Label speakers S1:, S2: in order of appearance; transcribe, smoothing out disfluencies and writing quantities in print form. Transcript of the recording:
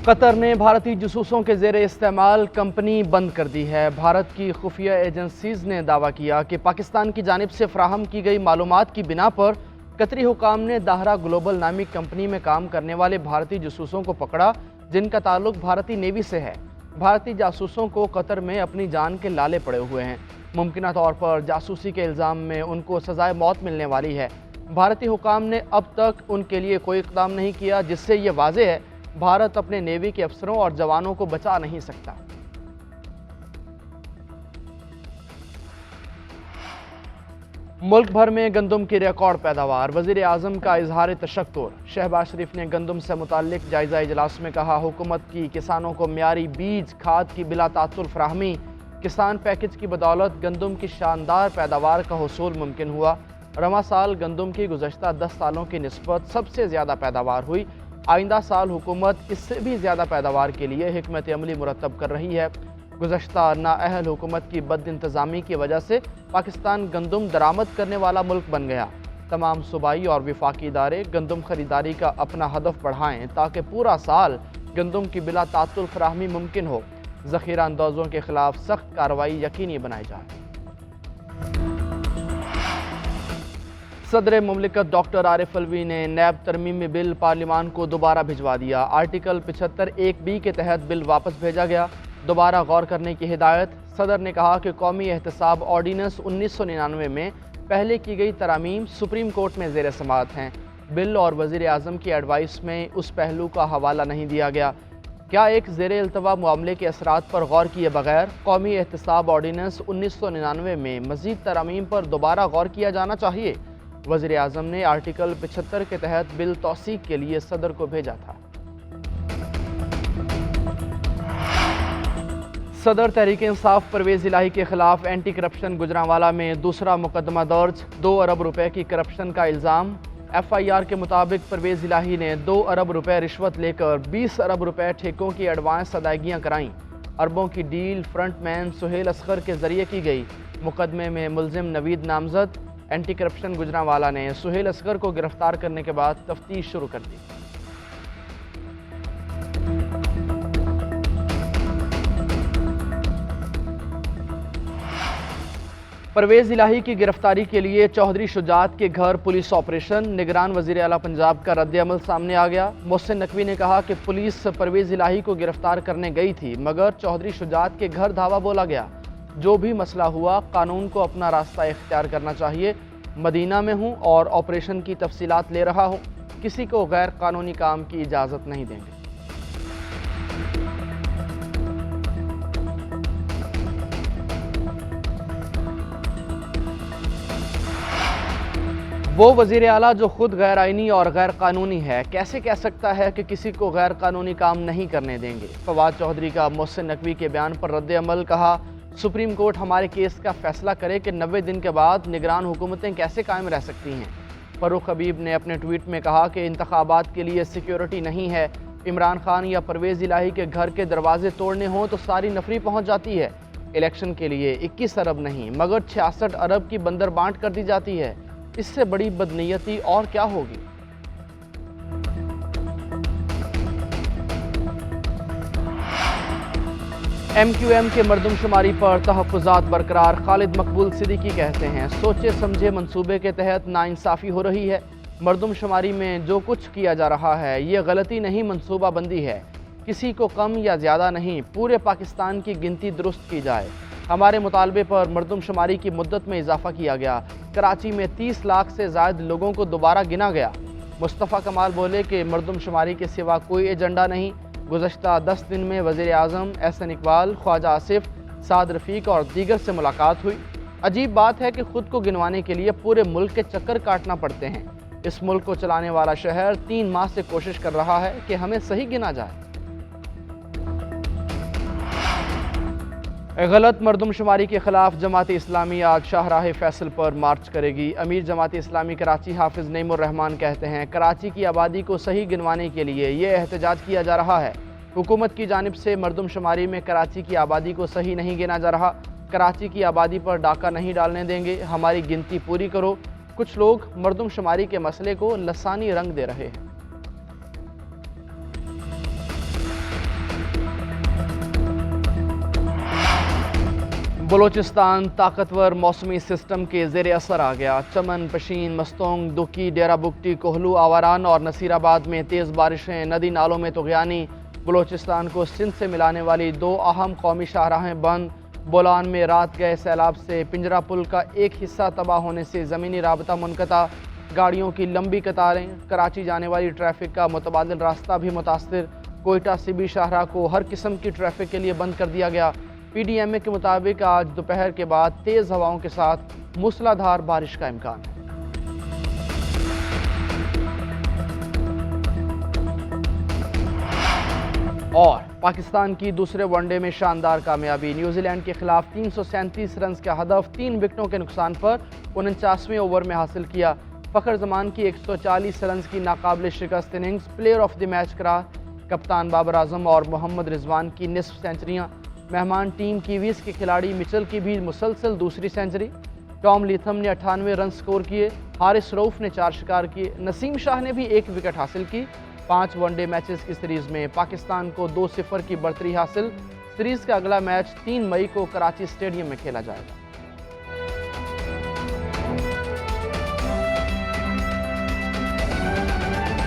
S1: قطر نے بھارتی جاسوسوں کے زیر استعمال کمپنی بند کر دی ہے۔ بھارت کی خفیہ ایجنسیز نے دعویٰ کیا کہ پاکستان کی جانب سے فراہم کی گئی معلومات کی بنا پر قطری حکام نے داہرہ گلوبل نامی کمپنی میں کام کرنے والے بھارتی جاسوسوں کو پکڑا، جن کا تعلق بھارتی نیوی سے ہے۔ بھارتی جاسوسوں کو قطر میں اپنی جان کے لالے پڑے ہوئے ہیں۔ ممکنہ طور پر جاسوسی کے الزام میں ان کو سزائے موت ملنے والی ہے۔ بھارتی حکام نے اب تک ان کے لیے کوئی اقدام نہیں کیا، جس سے یہ واضح ہے بھارت اپنے نیوی کے افسروں اور جوانوں کو بچا نہیں سکتا۔ ملک بھر میں گندم کی ریکارڈ پیداوار، وزیر اعظم کا اظہار تشکر۔ شہباز شریف نے گندم سے متعلق جائزہ اجلاس میں کہا، حکومت کی کسانوں کو معیاری بیج کھاد کی بلا تعطل فراہمی، کسان پیکج کی بدولت گندم کی شاندار پیداوار کا حصول ممکن ہوا۔ رواں سال گندم کی گزشتہ 10 سالوں کی نسبت سب سے زیادہ پیداوار ہوئی۔ آئندہ سال حکومت اس سے بھی زیادہ پیداوار کے لیے حکمت عملی مرتب کر رہی ہے۔ گزشتہ نااہل حکومت کی بد انتظامی کی وجہ سے پاکستان گندم درآمد کرنے والا ملک بن گیا۔ تمام صوبائی اور وفاقی ادارے گندم خریداری کا اپنا ہدف بڑھائیں تاکہ پورا سال گندم کی بلا تعطل فراہمی ممکن ہو۔ ذخیرہ اندوزوں کے خلاف سخت کارروائی یقینی بنائی جائے۔ صدر مملکت ڈاکٹر عارف علوی نے نیب ترمیمی بل پارلیمان کو دوبارہ بھجوا دیا۔ آرٹیکل 75(1)(b) کے تحت بل واپس بھیجا گیا۔ دوبارہ غور کرنے کی ہدایت۔ صدر نے کہا کہ قومی احتساب آرڈیننس 1999 میں پہلے کی گئی ترامیم سپریم کورٹ میں زیر سماعت ہیں۔ بل اور وزیر اعظم کی ایڈوائس میں اس پہلو کا حوالہ نہیں دیا گیا۔ کیا ایک زیر التوا معاملے کے اثرات پر غور کیے بغیر قومی احتساب آرڈیننس 1999 میں مزید ترامیم پر دوبارہ غور کیا جانا چاہیے؟ وزیر اعظم نے آرٹیکل 75 کے تحت بل توثیق کے لیے صدر کو بھیجا تھا۔ صدر تحریک انصاف پرویز الہی کے خلاف اینٹی کرپشن گجرانوالہ میں دوسرا مقدمہ درج۔ 2 ارب روپے کی کرپشن کا الزام۔ ایف آئی آر کے مطابق پرویز الہی نے 2 ارب روپے رشوت لے کر 20 ارب روپے ٹھیکوں کی ایڈوانس ادائیگیاں کرائیں۔ اربوں کی ڈیل فرنٹ مین سہیل اصغر کے ذریعے کی گئی۔ مقدمے میں ملزم نوید نامزد۔ اینٹی کرپشن گجرانوالہ نے سہیل اصغر کو گرفتار کرنے کے بعد تفتیش شروع کر دی۔ پرویز الہی کی گرفتاری کے لیے چودھری شجاعت کے گھر پولیس آپریشن، نگران وزیر اعلیٰ پنجاب کا رد عمل سامنے آ گیا۔ محسن نقوی نے کہا کہ پولیس پرویز الہی کو گرفتار کرنے گئی تھی مگر چودھری شجاعت کے گھر دھاوا بولا گیا۔ جو بھی مسئلہ ہوا قانون کو اپنا راستہ اختیار کرنا چاہیے۔ مدینہ میں ہوں اور آپریشن کی تفصیلات لے رہا ہوں، کسی کو غیر قانونی کام کی اجازت نہیں دیں گے۔ وہ وزیر اعلیٰ جو خود غیر آئینی اور غیر قانونی ہے کیسے کہہ سکتا ہے کہ کسی کو غیر قانونی کام نہیں کرنے دیں گے؟ فواد چودھری کا محسن نقوی کے بیان پر رد عمل۔ کہا، سپریم کورٹ ہمارے کیس کا فیصلہ کرے کہ 90 دن کے بعد نگران حکومتیں کیسے قائم رہ سکتی ہیں۔ فاروق حبیب نے اپنے ٹویٹ میں کہا کہ انتخابات کے لیے سیکیورٹی نہیں ہے۔ عمران خان یا پرویز الہی کے گھر کے دروازے توڑنے ہوں تو ساری نفری پہنچ جاتی ہے۔ الیکشن کے لیے 21 ارب نہیں مگر 66 ارب کی بندر بانٹ کر دی جاتی ہے۔ اس سے بڑی بدنیتی اور کیا ہوگی؟ ایم کیو ایم کے مردم شماری پر تحفظات برقرار۔ خالد مقبول صدیقی کہتے ہیں، سوچے سمجھے منصوبے کے تحت ناانصافی ہو رہی ہے۔ مردم شماری میں جو کچھ کیا جا رہا ہے یہ غلطی نہیں، منصوبہ بندی ہے۔ کسی کو کم یا زیادہ نہیں، پورے پاکستان کی گنتی درست کی جائے۔ ہمارے مطالبے پر مردم شماری کی مدت میں اضافہ کیا گیا۔ کراچی میں 30 لاکھ سے زائد لوگوں کو دوبارہ گنا گیا۔ مصطفیٰ کمال بولے کہ مردم شماری کے سوا کوئی ایجنڈا نہیں۔ گزشتہ 10 دن میں وزیر اعظم احسن اقبال، خواجہ آصف، سعد رفیق اور دیگر سے ملاقات ہوئی۔ عجیب بات ہے کہ خود کو گنوانے کے لیے پورے ملک کے چکر کاٹنا پڑتے ہیں۔ اس ملک کو چلانے والا شہر 3 ماہ سے کوشش کر رہا ہے کہ ہمیں صحیح گنا جائے۔ غلط مردم شماری کے خلاف جماعت اسلامی آج شاہراہ فیصل پر مارچ کرے گی۔ امیر جماعت اسلامی کراچی حافظ نعیم الرحمان کہتے ہیں، کراچی کی آبادی کو صحیح گنوانے کے لیے یہ احتجاج کیا جا رہا ہے۔ حکومت کی جانب سے مردم شماری میں کراچی کی آبادی کو صحیح نہیں گنا جا رہا۔ کراچی کی آبادی پر ڈاکہ نہیں ڈالنے دیں گے، ہماری گنتی پوری کرو۔ کچھ لوگ مردم شماری کے مسئلے کو لسانی رنگ دے رہے ہیں۔ بلوچستان طاقتور موسمی سسٹم کے زیر اثر آ گیا۔ چمن، پشین، مستونگ، دکی، ڈیرہ بگٹی، کوہلو، آواران اور نصیر آباد میں تیز بارشیں، ندی نالوں میں طغیانی۔ بلوچستان کو سندھ سے ملانے والی 2 اہم قومی شاہراہیں بند۔ بولان میں رات گئے سیلاب سے پنجرا پل کا ایک حصہ تباہ ہونے سے زمینی رابطہ منقطع۔ گاڑیوں کی لمبی قطاریں، کراچی جانے والی ٹریفک کا متبادل راستہ بھی متاثر۔ کوئٹہ سبی شاہراہ کو ہر قسم کی ٹریفک کے لیے بند کر دیا گیا۔ پی ڈی ایم اے کے مطابق آج دوپہر کے بعد تیز ہواؤں کے ساتھ موسلا دھار بارش کا امکان ہے۔ اور پاکستان کی دوسرے ون ڈے میں شاندار کامیابی، نیوزی لینڈ کے خلاف 337 رنز کا ہدف 3 وکٹوں کے نقصان پر 49ویں اوور میں حاصل کیا۔ فخر زمان کی 140 رنز کی ناقابل شکست innings player of the match قرار۔ کپتان بابر اعظم اور محمد رضوان کی نصف سینچریاں۔ مہمان ٹیم کیویز کے کھلاڑی مچل کی بھی مسلسل دوسری سینچری۔ ٹام لیتھم نے 98 رن سکور کیے۔ حارث رؤف نے 4 شکار کیے۔ نسیم شاہ نے بھی 1 وکٹ حاصل کی۔ 5 ون ڈے میچز کی سیریز میں پاکستان کو 2-0 کی برتری حاصل۔ سیریز کا اگلا میچ 3 مئی کو کراچی اسٹیڈیم میں کھیلا جائے گا۔